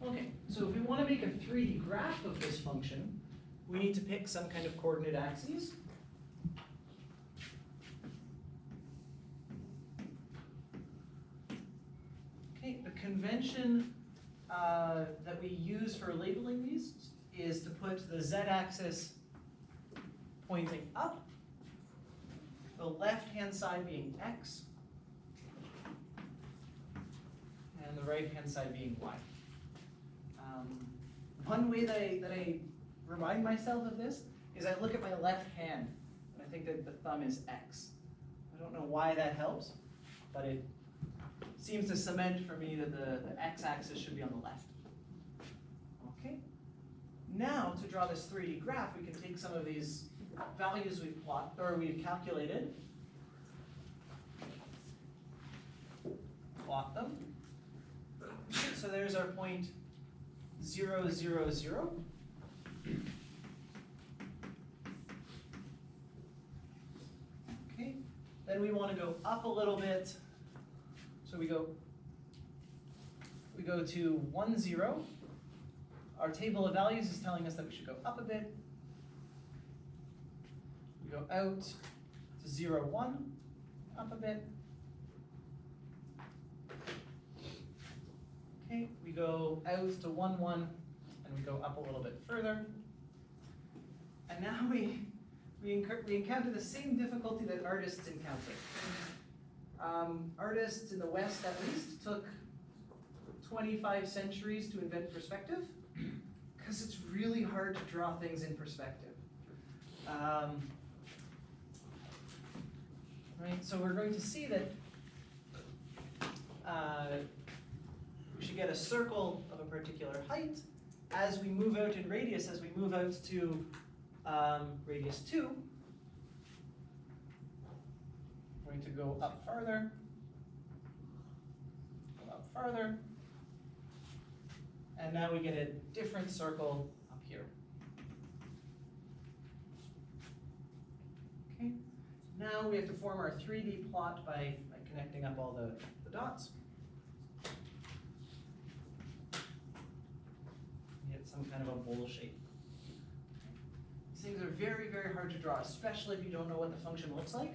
Okay, so if we want to make a 3D graph of this function, we need to pick some kind of coordinate axes. Okay, the convention that we use for labeling these is to put the z-axis pointing up, the left-hand side being x, and the right-hand side being y. One way that I remind myself of this is I look at my left hand, and I think that the thumb is x. I don't know why that helps, but it seems to cement for me that the x-axis should be on the left. Okay. Now, to draw this 3D graph, we can take some of these values we've calculated, plot them. So there's our point 0, 0, 0. Okay. Then we want to go up a little bit. So we go to 1, 0. Our table of values is telling us that we should go up a bit. We go out to 0, 1, up a bit. Okay, we go out to 1, 1, and we go up a little bit further. And now we encounter the same difficulty that artists encounter. Artists in the West, at least, took 25 centuries to invent perspective, because it's really hard to draw things in perspective. Right, so we're going to see that we should get a circle of a particular height. As we move out in radius, as we move out to radius 2, we're going to go up farther, and now we get a different circle up here. Okay. Now we have to form our 3D plot by connecting up all the dots. Get some kind of a bowl shape. These things are very, very hard to draw, especially if you don't know what the function looks like.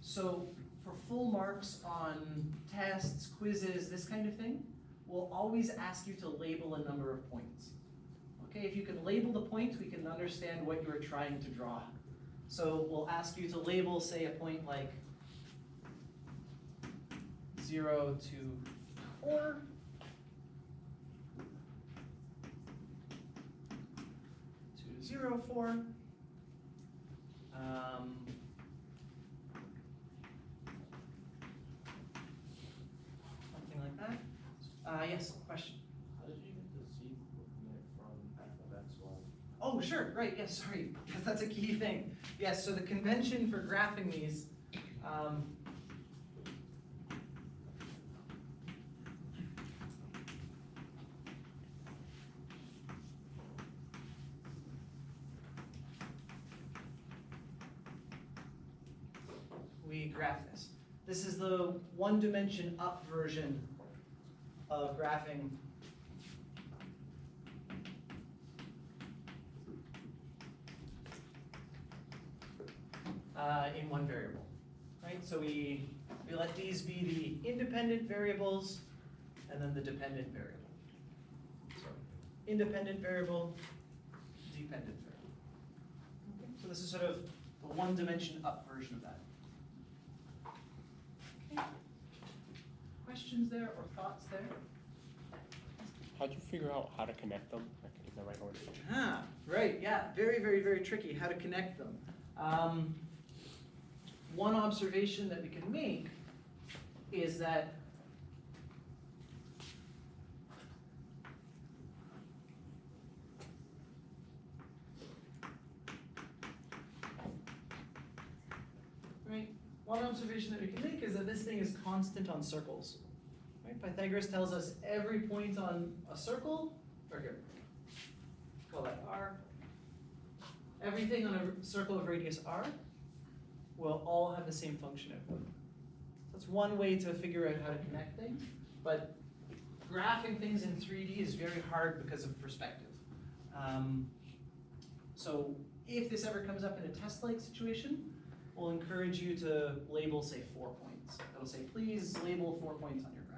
So for full marks on tests, quizzes, this kind of thing, we'll always ask you to label a number of points. Okay, if you can label the points, we can understand what you're trying to draw. So we'll ask you to label, say, a point like 0 to 4. To 0, 4. Something like that. Yes, question. How did you get the seed coordinate from f of x1? Oh, sure, right, yes, sorry, because that's a key thing. Yes, so the convention for graphing these, we graph this. This is the one-dimension up version of graphing in one variable, right? So we let these be the independent variables and then the dependent variable. So independent variable, dependent variable. Okay. So this is sort of the one-dimension up version of that. Okay. Questions there or thoughts there? How'd you figure out how to connect them, like in the right order? Ah, right, yeah, very, very, very tricky how to connect them. One observation that we can make is that one observation that we can make is that this thing is constant on circles. Right? Pythagoras tells us every point on a circle, or here, call that r. Everything on a circle of radius r will all have the same function output. So that's one way to figure out how to connect things, but graphing things in 3D is very hard because of perspective. So if this ever comes up in a test-like situation, we'll encourage you to label, say, 4 points. It'll say, please label 4 points on your graph.